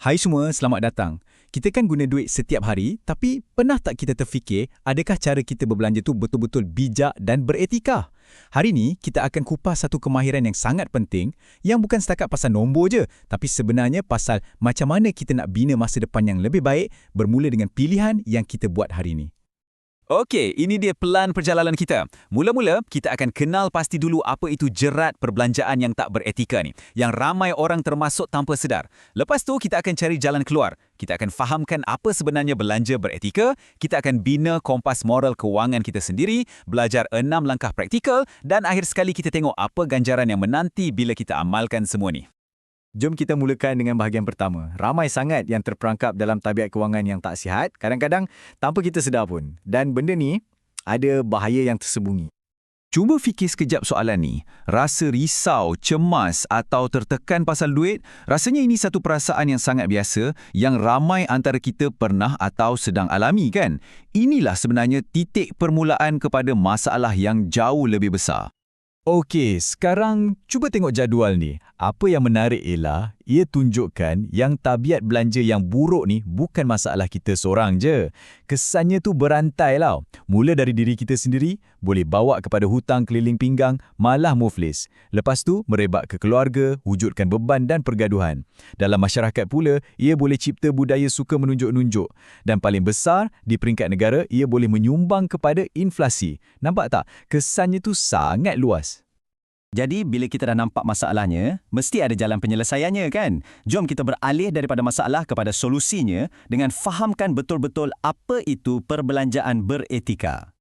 Hai semua, selamat datang. Kita kan guna duit setiap hari, tapi pernah tak kita terfikir adakah cara kita berbelanja tu betul-betul bijak dan beretika? Hari ni, kita akan kupas satu kemahiran yang sangat penting yang bukan setakat pasal nombor je, tapi sebenarnya pasal macam mana kita nak bina masa depan yang lebih baik bermula dengan pilihan yang kita buat hari ni. Okey, ini dia pelan perjalanan kita. Mula-mula, kita akan kenal pasti dulu apa itu jerat perbelanjaan yang tak beretika ni, yang ramai orang termasuk tanpa sedar. Lepas tu, kita akan cari jalan keluar. Kita akan fahamkan apa sebenarnya belanja beretika, kita akan bina kompas moral kewangan kita sendiri, belajar 6 langkah praktikal, dan akhir sekali kita tengok apa ganjaran yang menanti bila kita amalkan semua ni. Jom kita mulakan dengan bahagian pertama. Ramai sangat yang terperangkap dalam tabiat kewangan yang tak sihat, kadang-kadang tanpa kita sedar pun. Dan benda ni ada bahaya yang tersembunyi. Cuba fikir sekejap soalan ni. Rasa risau, cemas atau tertekan pasal duit, rasanya ini satu perasaan yang sangat biasa yang ramai antara kita pernah atau sedang alami kan? Inilah sebenarnya titik permulaan kepada masalah yang jauh lebih besar. Okey, sekarang cuba tengok jadual ni. Apa yang menarik ialah, ia tunjukkan yang tabiat belanja yang buruk ni bukan masalah kita seorang je. Kesannya tu berantai lah. Mula dari diri kita sendiri, boleh bawa kepada hutang keliling pinggang, malah muflis. Lepas tu, merebak ke keluarga, wujudkan beban dan pergaduhan. Dalam masyarakat pula, ia boleh cipta budaya suka menunjuk-nunjuk. Dan paling besar, di peringkat negara, ia boleh menyumbang kepada inflasi. Nampak tak? Kesannya tu sangat luas. Jadi, bila kita dah nampak masalahnya, mesti ada jalan penyelesaiannya kan? Jom kita beralih daripada masalah kepada solusinya dengan fahamkan betul-betul apa itu perbelanjaan beretika.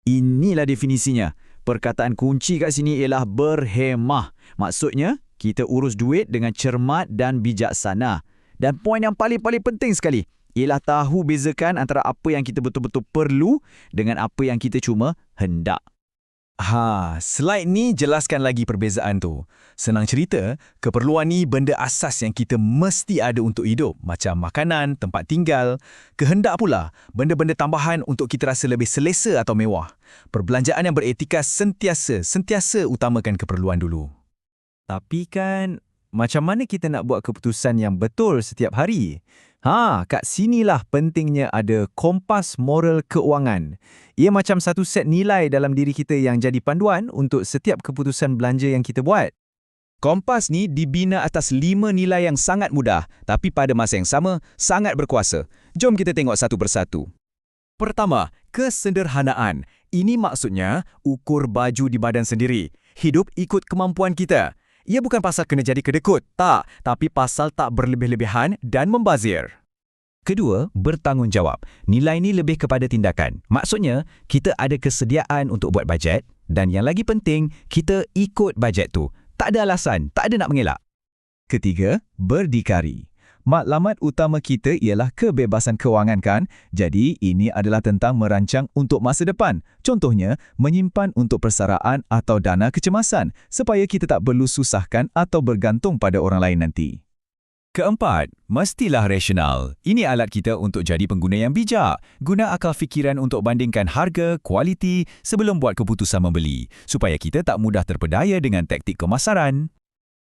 Inilah definisinya. Perkataan kunci kat sini ialah berhemah. Maksudnya, kita urus duit dengan cermat dan bijaksana. Dan poin yang paling penting sekali ialah tahu bezakan antara apa yang kita betul-betul perlu dengan apa yang kita cuma hendak. Slide ni jelaskan lagi perbezaan tu. Senang cerita, keperluan ni benda asas yang kita mesti ada untuk hidup, macam makanan, tempat tinggal. Kehendak pula, benda-benda tambahan untuk kita rasa lebih selesa atau mewah. Perbelanjaan yang beretika sentiasa utamakan keperluan dulu. Tapi kan, macam mana kita nak buat keputusan yang betul setiap hari? Kat sinilah pentingnya ada kompas moral keuangan. Ia macam satu set nilai dalam diri kita yang jadi panduan untuk setiap keputusan belanja yang kita buat. Kompas ni dibina atas 5 nilai yang sangat mudah, tapi pada masa yang sama, sangat berkuasa. Jom kita tengok satu persatu. Pertama, kesederhanaan. Ini maksudnya ukur baju di badan sendiri. Hidup ikut kemampuan kita. Ia bukan pasal kena jadi kedekut, tak. Tapi pasal tak berlebih-lebihan dan membazir. Kedua, bertanggungjawab. Nilai ini lebih kepada tindakan. Maksudnya, kita ada kesediaan untuk buat bajet dan yang lagi penting, kita ikut bajet tu. Tak ada alasan, tak ada nak mengelak. Ketiga, berdikari. Matlamat utama kita ialah kebebasan kewangan kan? Jadi, ini adalah tentang merancang untuk masa depan. Contohnya, menyimpan untuk persaraan atau dana kecemasan supaya kita tak perlu susahkan atau bergantung pada orang lain nanti. Keempat, mestilah rasional. Ini alat kita untuk jadi pengguna yang bijak. Guna akal fikiran untuk bandingkan harga, kualiti sebelum buat keputusan membeli, supaya kita tak mudah terpedaya dengan taktik kemasaran.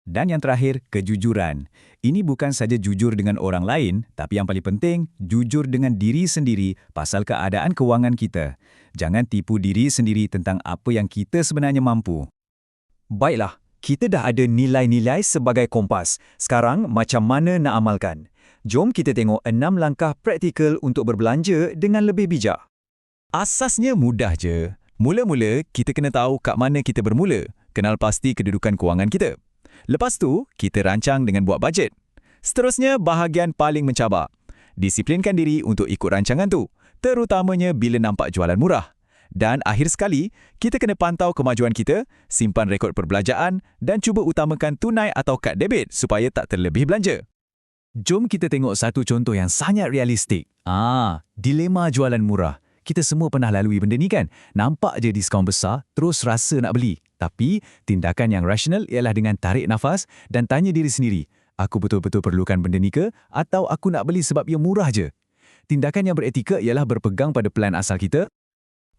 Dan yang terakhir, kejujuran. Ini bukan saja jujur dengan orang lain, tapi yang paling penting, jujur dengan diri sendiri pasal keadaan kewangan kita. Jangan tipu diri sendiri tentang apa yang kita sebenarnya mampu. Baiklah, kita dah ada nilai-nilai sebagai kompas. Sekarang, macam mana nak amalkan? Jom kita tengok 6 langkah praktikal untuk berbelanja dengan lebih bijak. Asasnya mudah je. Mula-mula, kita kena tahu kat mana kita bermula. Kenal pasti kedudukan kewangan kita. Lepas tu, kita rancang dengan buat bajet. Seterusnya, bahagian paling mencabar. Disiplinkan diri untuk ikut rancangan tu, terutamanya bila nampak jualan murah. Dan akhir sekali, kita kena pantau kemajuan kita, simpan rekod perbelanjaan dan cuba utamakan tunai atau kad debit supaya tak terlebih belanja. Jom kita tengok satu contoh yang sangat realistik. Dilema jualan murah. Kita semua pernah lalui benda ni kan? Nampak je diskaun besar, terus rasa nak beli. Tapi, tindakan yang rasional ialah dengan tarik nafas dan tanya diri sendiri, aku betul-betul perlukan benda ni ke? Atau aku nak beli sebab ia murah je? Tindakan yang beretika ialah berpegang pada plan asal kita.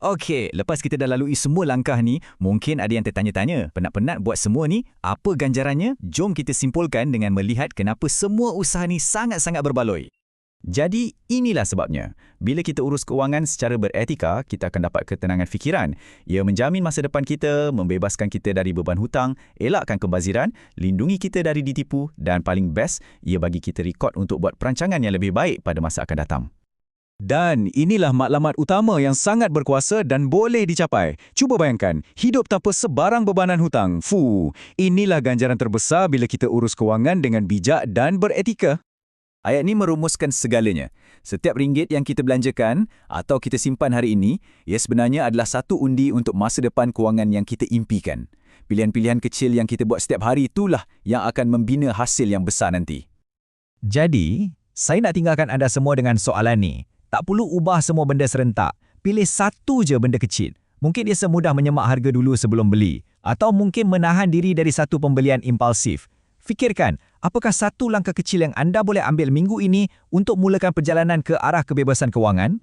Okey, lepas kita dah lalui semua langkah ni, mungkin ada yang tertanya-tanya, penat-penat buat semua ni, apa ganjarannya? Jom kita simpulkan dengan melihat kenapa semua usaha ni sangat-sangat berbaloi. Jadi, inilah sebabnya. Bila kita urus keuangan secara beretika, kita akan dapat ketenangan fikiran. Ia menjamin masa depan kita, membebaskan kita dari beban hutang, elakkan kebaziran, lindungi kita dari ditipu dan paling best, ia bagi kita rekod untuk buat perancangan yang lebih baik pada masa akan datang. Dan inilah matlamat utama yang sangat berkuasa dan boleh dicapai. Cuba bayangkan, hidup tanpa sebarang bebanan hutang. Inilah ganjaran terbesar bila kita urus keuangan dengan bijak dan beretika. Ayat ini merumuskan segalanya. Setiap ringgit yang kita belanjakan atau kita simpan hari ini, ia sebenarnya adalah satu undi untuk masa depan kewangan yang kita impikan. Pilihan-pilihan kecil yang kita buat setiap hari itulah yang akan membina hasil yang besar nanti. Jadi, saya nak tinggalkan anda semua dengan soalan ni. Tak perlu ubah semua benda serentak. Pilih satu je benda kecil. Mungkin ia semudah menyemak harga dulu sebelum beli. Atau mungkin menahan diri dari satu pembelian impulsif. Fikirkan, apakah satu langkah kecil yang anda boleh ambil minggu ini untuk mulakan perjalanan ke arah kebebasan kewangan?